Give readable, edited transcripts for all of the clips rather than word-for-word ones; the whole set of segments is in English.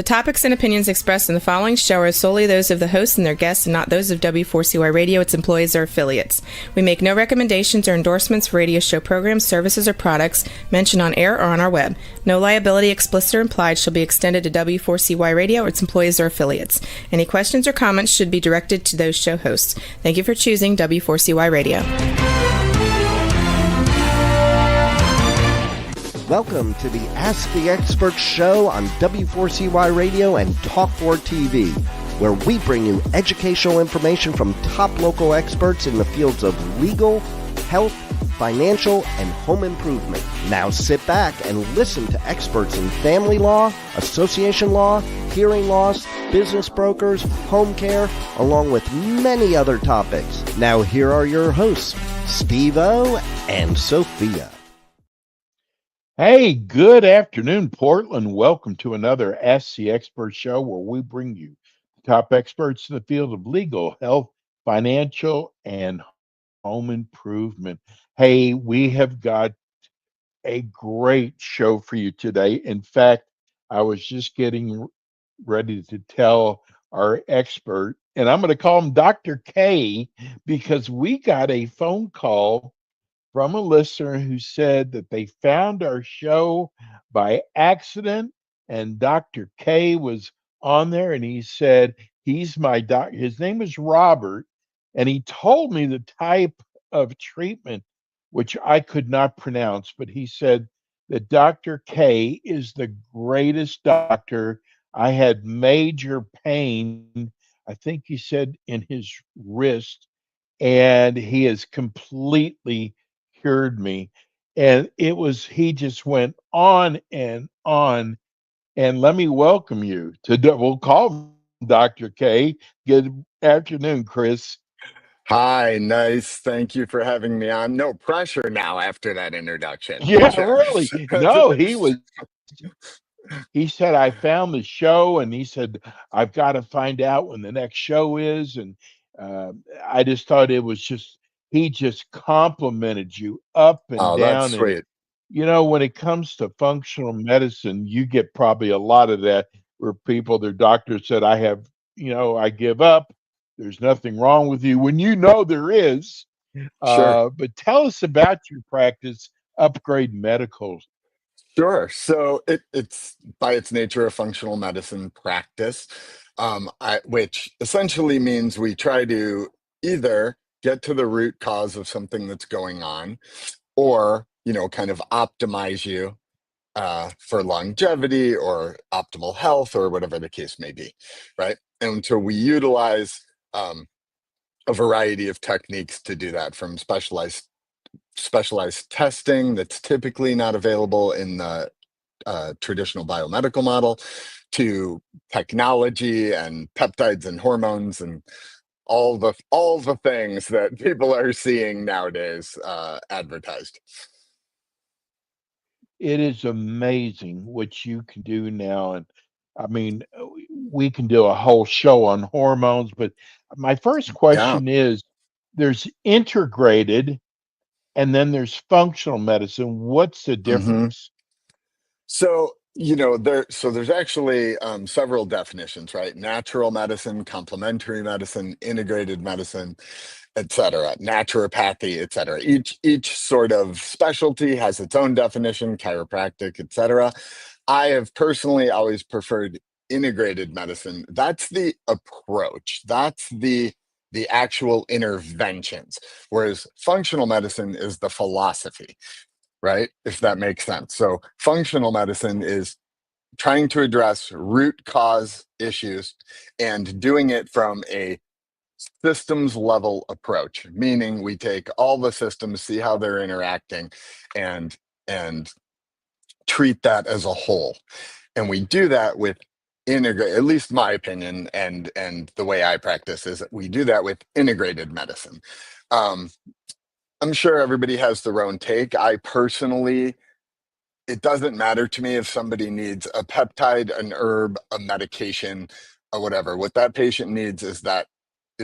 topics and opinions expressed in the following show are solely those of the host and their guests and not those of W4CY Radio, its employees, or affiliates. We make no recommendations or endorsements for radio show programs, services, or products mentioned on air or on our web. No liability, explicit or implied, shall be extended to W4CY Radio or its employees or affiliates. Any questions or comments should be directed to those show hosts. Thank you for choosing W4CY Radio. Welcome to the Ask the Expert show on W4CY Radio and Talk4 TV, where we bring you educational information from top local experts in the fields of legal, health, financial, and home improvement. Now sit back and listen to experts in family law, association law, hearing loss, business brokers, home care, along with many other topics. Now here are your hosts, Steve-O and Sophia. Hey, good afternoon, Portland. Welcome to another Ask the Expert show where we bring you top experts in the field of legal, health, financial, and home improvement. Hey, we have got a great show for you today. In fact, I was just getting ready to tell our expert, and I'm going to call him Dr. K, because we got a phone call from a listener who said that they found our show by accident and Dr. K was on there, and he said he's my doc. His name is Robert, and he told me the type of treatment which I could not pronounce, but he said that Dr. K is the greatest doctor. I had major pain, I think he said in his wrist, and he has completely cured me. And he just went on and on. And let me welcome you to, we'll call him Dr. K. Good afternoon, Chris. Hi, nice. Thank you for having me on. No pressure now after that introduction. Yeah, Sure. really. No, he said, I found the show, and he said, I've got to find out when the next show is. And I just thought it was he just complimented you up and Oh, that's down. And, sweet. when it comes to functional medicine, you get probably a lot of that where their doctor said, I give up. There's nothing wrong with you when there is. Sure. But tell us about your practice, Upgrade Medical. Sure. So it's by its nature a functional medicine practice, which essentially means we try to either get to the root cause of something that's going on, or kind of optimize you for longevity or optimal health or whatever the case may be, right? And so we utilize a variety of techniques to do that, from specialized testing that's typically not available in the traditional biomedical model, to technology and peptides and hormones and all the things that people are seeing nowadays advertised. It is amazing what you can do now. And I mean, we can do a whole show on hormones, but my first Yeah. question is, there's integrated and then there's functional medicine. What's the hmm difference? So, there's actually several definitions, right? Natural medicine, complementary medicine, integrated medicine, et cetera, naturopathy, et cetera. Each sort of specialty has its own definition, chiropractic, et cetera. I have personally always preferred integrated medicine. That's the approach. That's the actual interventions, whereas functional medicine is the philosophy, right? If that makes sense. So functional medicine is trying to address root cause issues and doing it from a systems level approach, meaning we take all the systems, see how they're interacting, and treat that as a whole. And we do that with at least my opinion and the way I practice is that we do that with integrated medicine. Um, I'm sure everybody has their own take. I personally, it doesn't matter to me if somebody needs a peptide, an herb, a medication, or whatever. What that patient needs is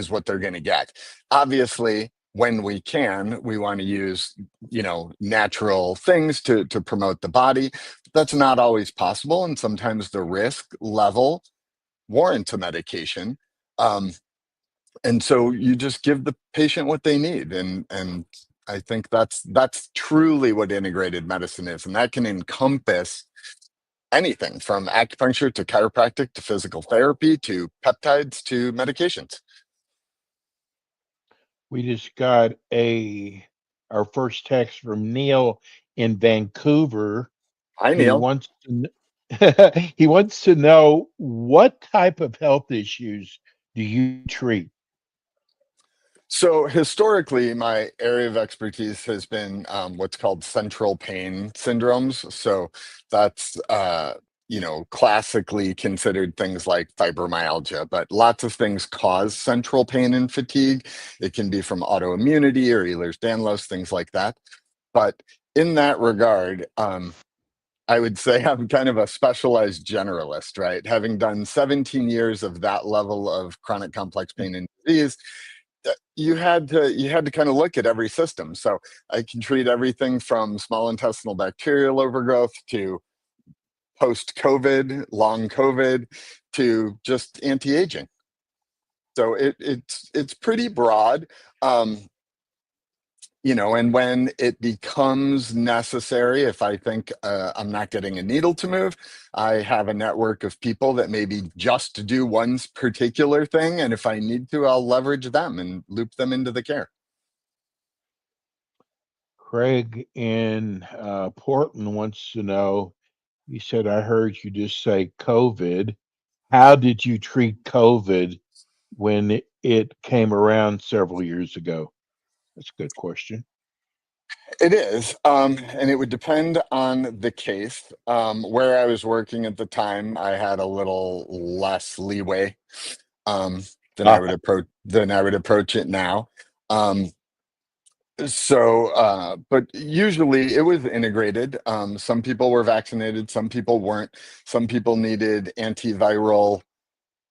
what they're going to get. Obviously, when we can, we want to use, natural things to promote the body. That's not always possible, and sometimes the risk level warrants a medication. Um, and so you just give the patient what they need, and I think that's truly what integrated medicine is, and that can encompass anything from acupuncture to chiropractic to physical therapy to peptides to medications. We just got our first text from Neil in Vancouver, Hi, who Neil. wants to he wants to know, what type of health issues do you treat? So historically, my area of expertise has been what's called central pain syndromes. So that's classically considered things like fibromyalgia, but lots of things cause central pain and fatigue. It can be from autoimmunity or Ehlers-Danlos, things like that. But in that regard, I would say I'm kind of a specialized generalist, right? Having done 17 years of that level of chronic complex pain and disease, you had to kind of look at every system. So I can treat everything from small intestinal bacterial overgrowth to post COVID, long COVID, to just anti-aging. So it's pretty broad. Um, and when it becomes necessary, if I think I'm not getting a needle to move, I have a network of people that maybe just do one particular thing. And if I need to, I'll leverage them and loop them into the care. Craig in Portland wants to know, he said, I heard you just say COVID. How did you treat COVID when it came around several years ago? That's a good question. It is, and it would depend on the case. Where I was working at the time, I had a little less leeway um, Ah, than I would approach it now. Um, but usually it was integrated. Some people were vaccinated, some people weren't. Some people needed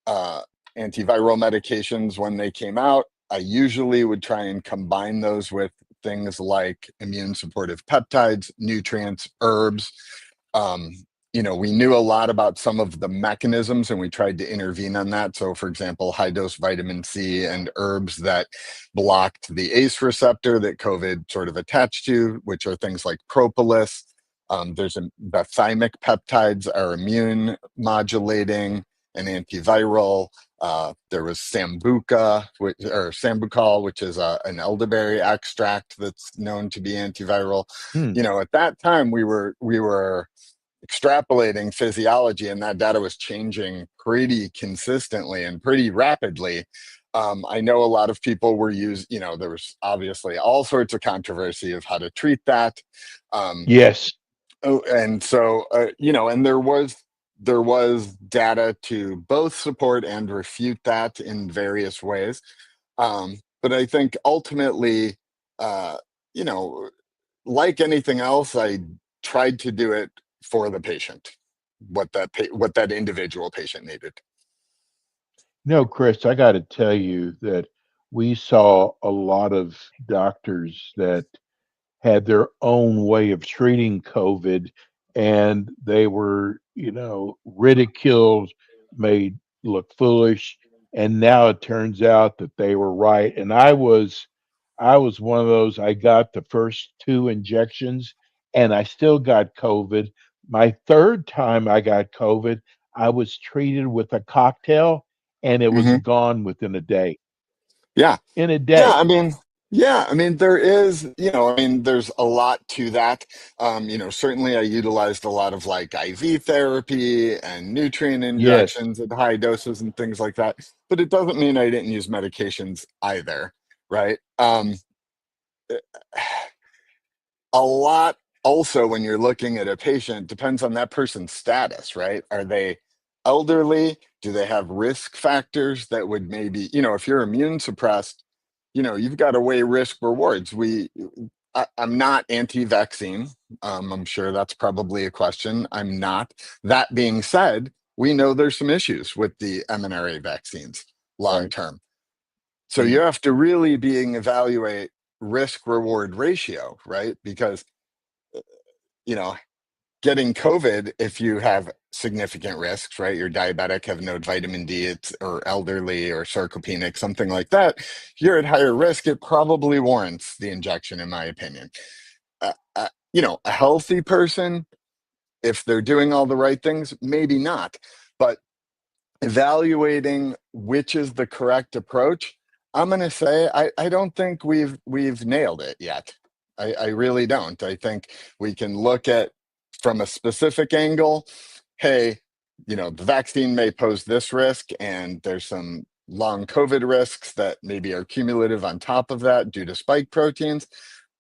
uh, antiviral medications when they came out. I usually would try and combine those with things like immune supportive peptides, nutrients, herbs. Um, we knew a lot about some of the mechanisms and we tried to intervene on that. So, for example, high dose vitamin C and herbs that blocked the ACE receptor that COVID sort of attached to, which are things like propolis. The thymic peptides are immune modulating and antiviral. There was sambucol, which is an elderberry extract that's known to be antiviral. hmm. At that time we were extrapolating physiology, and that data was changing pretty consistently and pretty rapidly. I know a lot of people were there was obviously all sorts of controversy of how to treat that. Um, Yes. Oh, and so and there was data to both support and refute that in various ways. But I think ultimately, uh, you know, like anything else, I tried to do it for the patient, what that individual patient needed. No, Chris, I got to tell you that we saw a lot of doctors that had their own way of treating COVID, and they were, ridiculed, made look foolish, and now it turns out that they were right. And I was one of those. I got the first two injections, and I still got COVID. My third time I got COVID, I was treated with a cocktail, and it was Hmm. gone within a day. Yeah. In a Yeah, day. there is, there's a lot to that. Certainly I utilized a lot of like IV therapy and nutrient Yes. injections at high doses and things like that. But it doesn't mean I didn't use medications either, right? A lot also when you're looking at a patient depends on that person's status, right? Are they elderly? Do they have risk factors that would maybe, if you're immune suppressed, you've got to weigh risk rewards. I'm not anti-vaccine. I'm sure that's probably a question. I'm not. That being said, we know there's some issues with the mRNA vaccines long Right. term. So you have to really evaluate risk reward ratio, right? Because, you know, getting COVID, if you have significant risks, right? You're diabetic, have no vitamin D, or elderly or sarcopenic, something like that, you're at higher risk. It probably warrants the injection, in my opinion. A healthy person, if they're doing all the right things, maybe not. But evaluating which is the correct approach, I'm going to say I don't think we've nailed it yet. I really don't. I think we can look at from a specific angle. Hey, the vaccine may pose this risk, and there's some long COVID risks that maybe are cumulative on top of that due to spike proteins.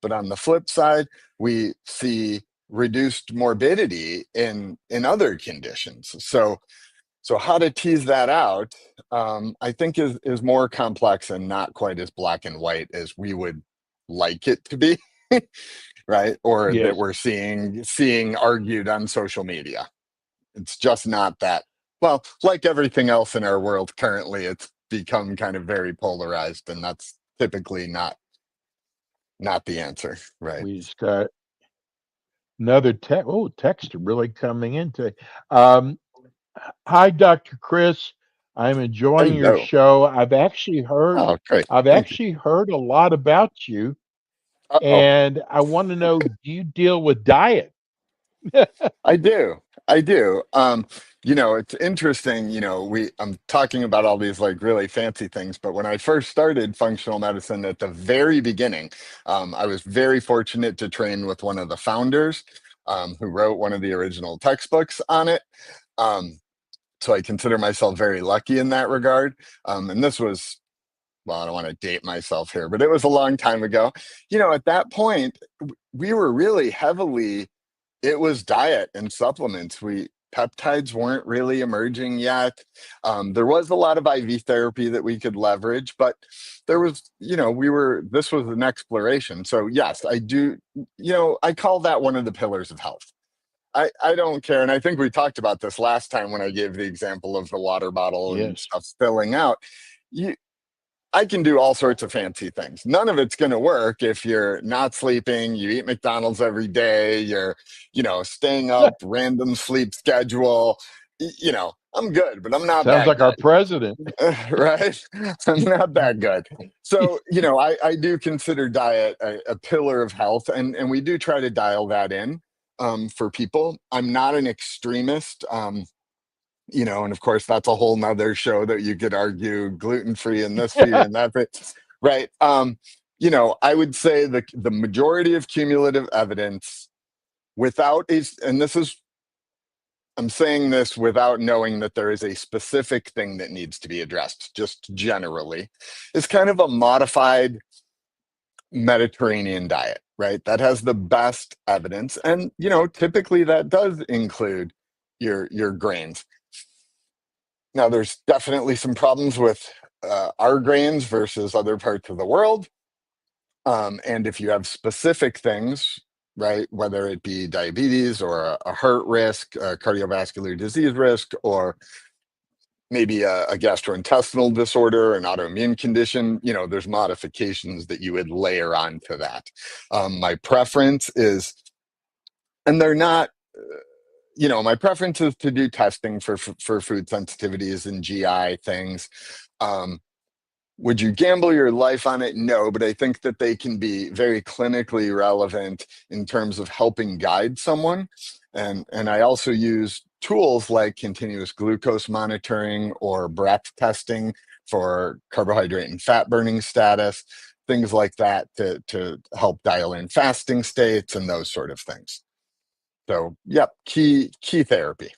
But on the flip side, we see reduced morbidity in other conditions. So how to tease that out, I think is more complex and not quite as black and white as we would like it to be, right? Or that Yes. we're seeing argued on social media. It's just not that. Well, like everything else in our world currently, it's become kind of very polarized, and that's typically not the answer, right? We just got another text really coming in today. Hi, Dr. Chris. I'm enjoying your Hello. show. Oh, great. I've Thank you. actually heard a lot about you, Uh-oh. and I want to know, do you deal with diet? I do. I do. It's interesting, I'm talking about all these like really fancy things, but when I first started functional medicine at the very beginning, I was very fortunate to train with one of the founders, who wrote one of the original textbooks on it. So I consider myself very lucky in that regard. And this was, well, I don't want to date myself here, but it was a long time ago. At that point, we were really heavily, it was diet and supplements. Peptides weren't really emerging yet. There was a lot of IV therapy that we could leverage, but there was, this was an exploration. So yes, I do, I call that one of the pillars of health. I don't care. And I think we talked about this last time when I gave the example of the water bottle and Yes. stuff spilling out. I can do all sorts of fancy things. None of it's going to work if you're not sleeping, you eat McDonald's every day, you're, staying up, random sleep schedule. I'm good, but I'm not Sounds that like our good. president. Right? I'm not that good. So, I do consider diet a pillar of health, and we do try to dial that in, for people. I'm not an extremist. And of course, that's a whole nother show that you could argue gluten-free and this free and that free, right? I would say the majority of cumulative evidence I'm saying this without knowing that there is a specific thing that needs to be addressed, just generally, is kind of a modified Mediterranean diet, right? That has the best evidence. And, typically that does include your grains. Now, there's definitely some problems with our grains versus other parts of the world. And if you have specific things, right, whether it be diabetes or a heart risk, a cardiovascular disease risk, or maybe a gastrointestinal disorder, an autoimmune condition, there's modifications that you would layer onto that. My preference is, and they're not, my preference is to do testing for food sensitivities and GI things. Would you gamble your life on it? No, but I think that they can be very clinically relevant in terms of helping guide someone. And I also use tools like continuous glucose monitoring or breath testing for carbohydrate and fat burning status, things like that to help dial in fasting states and those sort of things. So, yep, key therapy.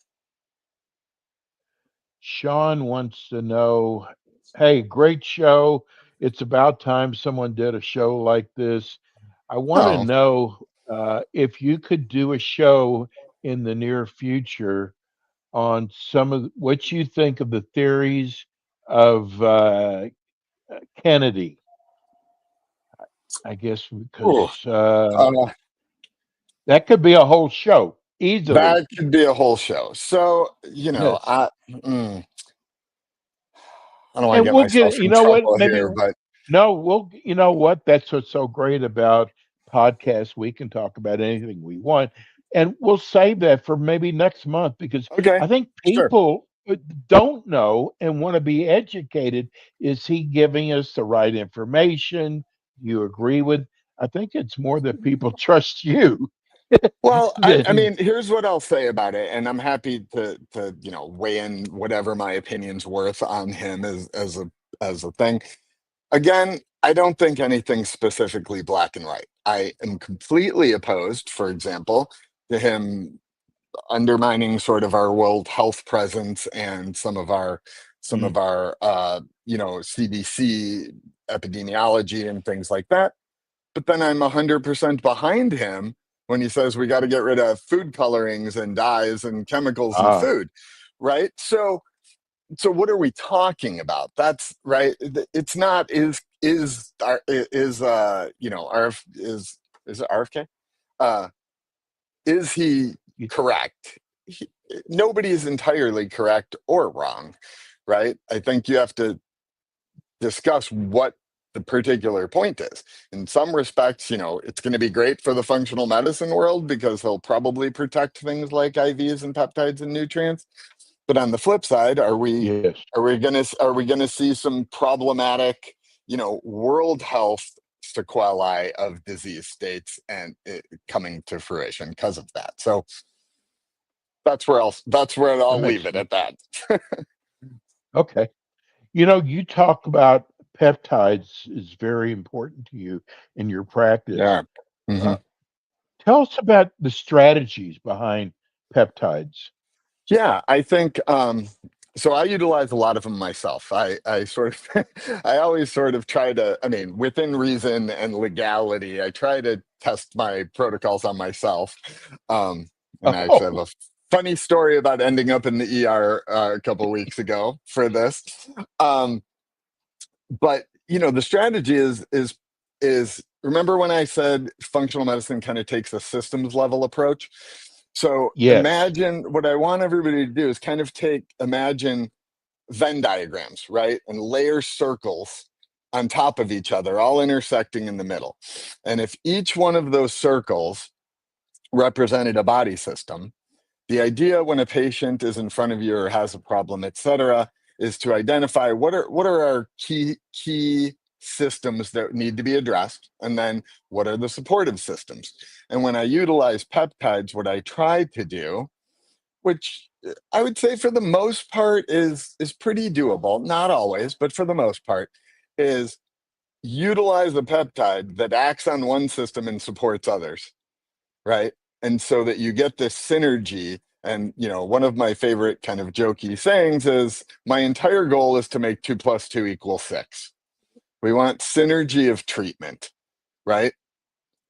Sean wants to know, hey, great show. It's about time someone did a show like this. I want to Oh, know if you could do a show in the near future on some of what you think of the theories of Kennedy. I guess ooh, because uh, that could be a whole show easily. that could be a whole show. So, Yes. I don't want to And get we'll get, myself you in know what? trouble Maybe here, but No, well, you know what? That's what's so great about podcasts. We can talk about anything we want, and we'll save that for maybe next month because Okay, I think sure. people don't know and want to be educated. Is he giving us the right information? You agree with? I think it's more that people trust you Well, I than mean, here's what I'll say about it, and I'm happy to weigh in whatever my opinion's worth on him as a thing. Again, I don't think anything's specifically black and white. I am completely opposed, for example, to him undermining sort of our world health presence and Mm, some of our CDC epidemiology and things like that. But then I'm 100% behind him when he says we got to get rid of food colorings and dyes and chemicals in ah, food, right? So what are we talking about? That's right. It's not RF is it RFK? Uh, is he y- correct? He, Nobody is entirely correct or wrong, right? I think you have to discuss what the particular point is. In some respects, it's going to be great for the functional medicine world because he'll probably protect things like IVs and peptides and nutrients. But on the flip side, yes. are we gonna see some problematic, world health sequelae of disease states and it coming to fruition because of that? So That I'll makes leave it sense. at that. Okay. You talk about peptides is very important to you in your practice. Yeah. hmm Uh, Tell us about the strategies behind peptides. Yeah, I think so I utilize a lot of them myself. I sort of I always sort of try to, I mean, within reason and legality, I try to test my protocols on myself. And I actually have Oh, a funny story about ending up in the ER a couple weeks ago for this. Um, but the strategy is remember when I said functional medicine kind of takes a systems level approach? So yes. imagine what I want everybody to do is kind of imagine Venn diagrams, right? And layer circles on top of each other, all intersecting in the middle. And if each one of those circles represented a body system, the idea when a patient is in front of you or has a problem, et cetera, is to identify what are our key systems that need to be addressed, and then what are the supportive systems. And when I utilize peptides, what I try to do, which I would say for the most part is pretty doable, not always, but for the most part, is utilize a peptide that acts on one system and supports others, right? And so that you get this synergy. And one of my favorite kind of jokey sayings is my entire goal is to make 2 + 2 = 6. We want synergy of treatment, right?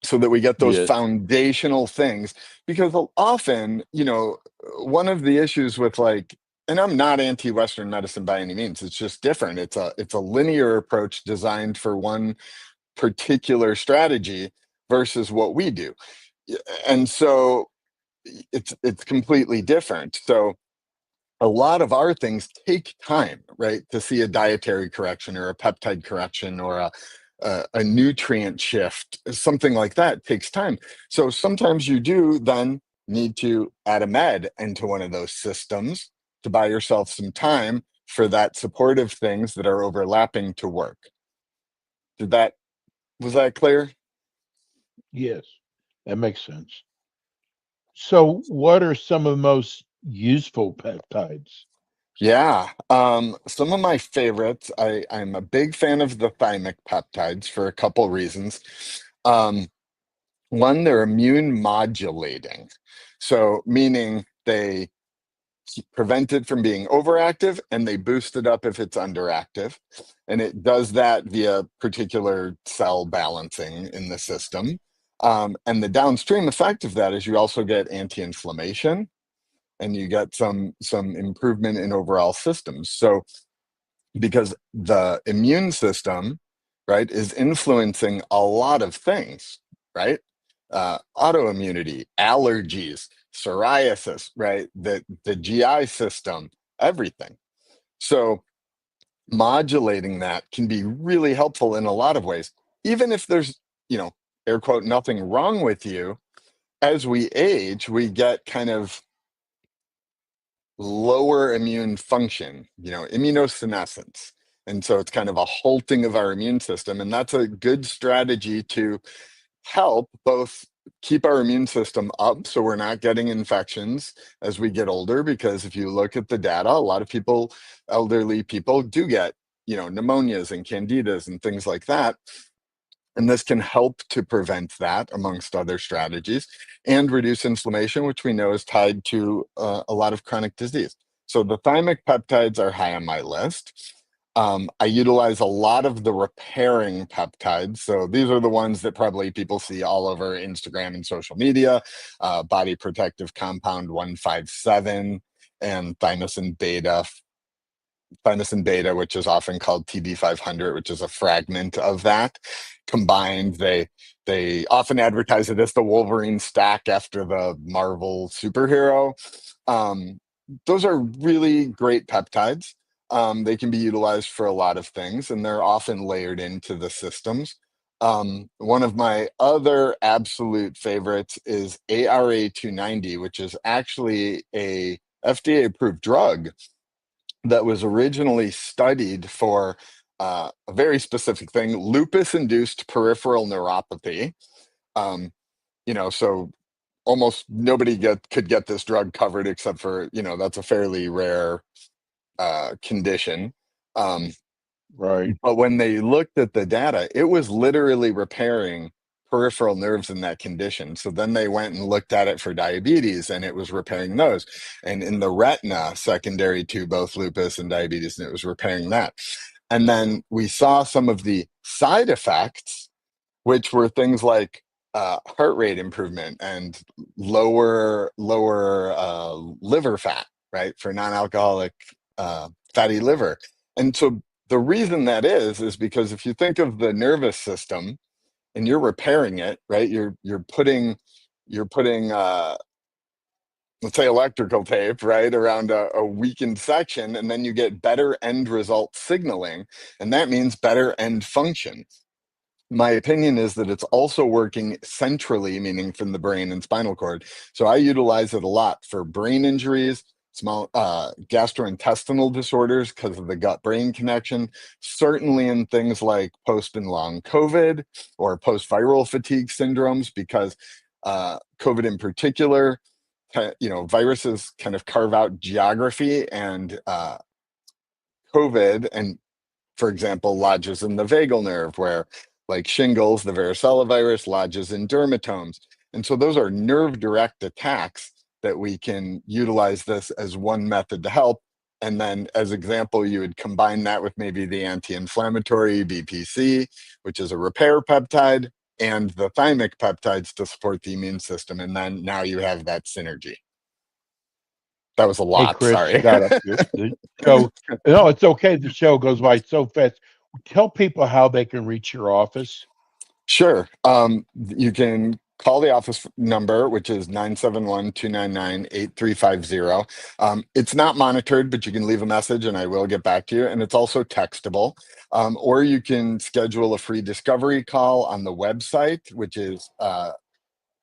So that we get those Yes. foundational things. Because often, one of the issues with, like, and I'm not anti-Western medicine by any means, it's just different. It's a linear approach designed for one particular strategy versus what we do. And so it's completely different. So a lot of our things take time, right? To see a dietary correction or a peptide correction or a nutrient shift, something like that takes time. So sometimes you do then need to add a med into one of those systems to buy yourself some time for that supportive things that are overlapping to work. Did that Was that clear? Yes. That makes sense. So, what are some of the most useful peptides? Yeah. Some of my favorites, I'm a big fan of the thymic peptides for a couple reasons. Um, One, they're immune modulating. So, meaning they prevent it from being overactive and they boost it up if it's underactive. And it does that via particular cell balancing in the system. And the downstream effect of that is you also get anti-inflammation and you get some improvement in overall systems. So because the immune system, right, is influencing a lot of things, right? Autoimmunity, allergies, psoriasis, right? The GI system, everything. So modulating that can be really helpful in a lot of ways. Even if there's, air quote, nothing wrong with you, as we age, we get kind of lower immune function, immunosenescence. And so it's kind of a halting of our immune system. And that's a good strategy to help both keep our immune system up so we're not getting infections as we get older. Because if you look at the data, a lot of people, elderly people, do get, pneumonias and candidas and things like that. And this can help to prevent that, amongst other strategies, and reduce inflammation, which we know is tied to a lot of chronic disease. So the thymic peptides are high on my list. I utilize a lot of the repairing peptides. So these are the ones that probably people see all over Instagram and social media, body protective compound 157 and thymosin beta, which is often called TB500, which is a fragment of that. Combined, they often advertise it as the Wolverine stack after the Marvel superhero. Those are really great peptides. They can be utilized for a lot of things, and they're often layered into the systems. One of my other absolute favorites is ARA290, which is actually a FDA-approved drug that was originally studied for a very specific thing, lupus-induced peripheral neuropathy. So almost nobody could get this drug covered except for, that's a fairly rare condition. Right. But when they looked at the data, it was literally repairing peripheral nerves in that condition. So then they went and looked at it for diabetes, and it was repairing those. And in the retina, secondary to both lupus and diabetes, and it was repairing that. And then we saw some of the side effects, which were things like heart rate improvement and lower liver fat, right, for non-alcoholic fatty liver. And so the reason that is because if you think of the nervous system and you're repairing it, right, you're putting let's say electrical tape, right, around a weakened section, and then you get better end result signaling, and that means better end function. My opinion is that it's also working centrally, meaning from the brain and spinal cord. So I utilize it a lot for brain injuries, small gastrointestinal disorders because of the gut-brain connection, certainly in things like post and long COVID or post-viral fatigue syndromes, because COVID in particular, viruses kind of carve out geography, and COVID, and for example, lodges in the vagal nerve, where like shingles, the varicella virus, lodges in dermatomes. And so those are nerve direct attacks that we can utilize this as one method to help. And then as example, you would combine that with maybe the anti-inflammatory BPC, which is a repair peptide, and the thymic peptides to support the immune system. And then now you have that synergy. That was a Hey, lot, Chris, sorry. got up here. The show, no, it's okay. The show goes by so fast. Tell people how they can reach your office. Sure. You can call the office number, which is 971-299-8350. It's not monitored, but you can leave a message and I will get back to you. And it's also textable. Or you can schedule a free discovery call on the website, which is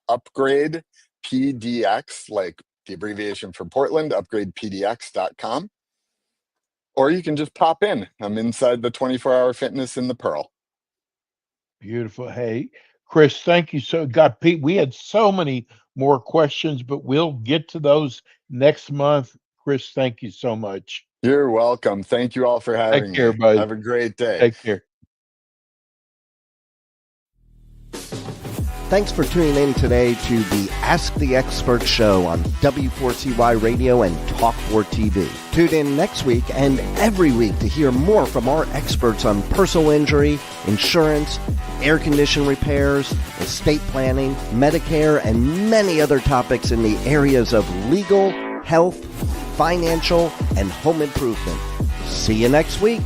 Upgrade PDX, like the abbreviation for Portland, upgradepdx.com. Or you can just pop in. I'm inside the 24-hour fitness in the Pearl. Beautiful. Hey, Chris, thank you. Pete, we had so many more questions, but we'll get to those next month. Chris, thank you so much. You're welcome. Thank you all for having Take care, me. buddy. Have a great day. Take care. Thanks for tuning in today to the Ask the Expert show on W4CY Radio and Talk4 TV. Tune in next week and every week to hear more from our experts on personal injury, insurance, air condition repairs, estate planning, Medicare, and many other topics in the areas of legal, health, financial, and home improvement. See you next week.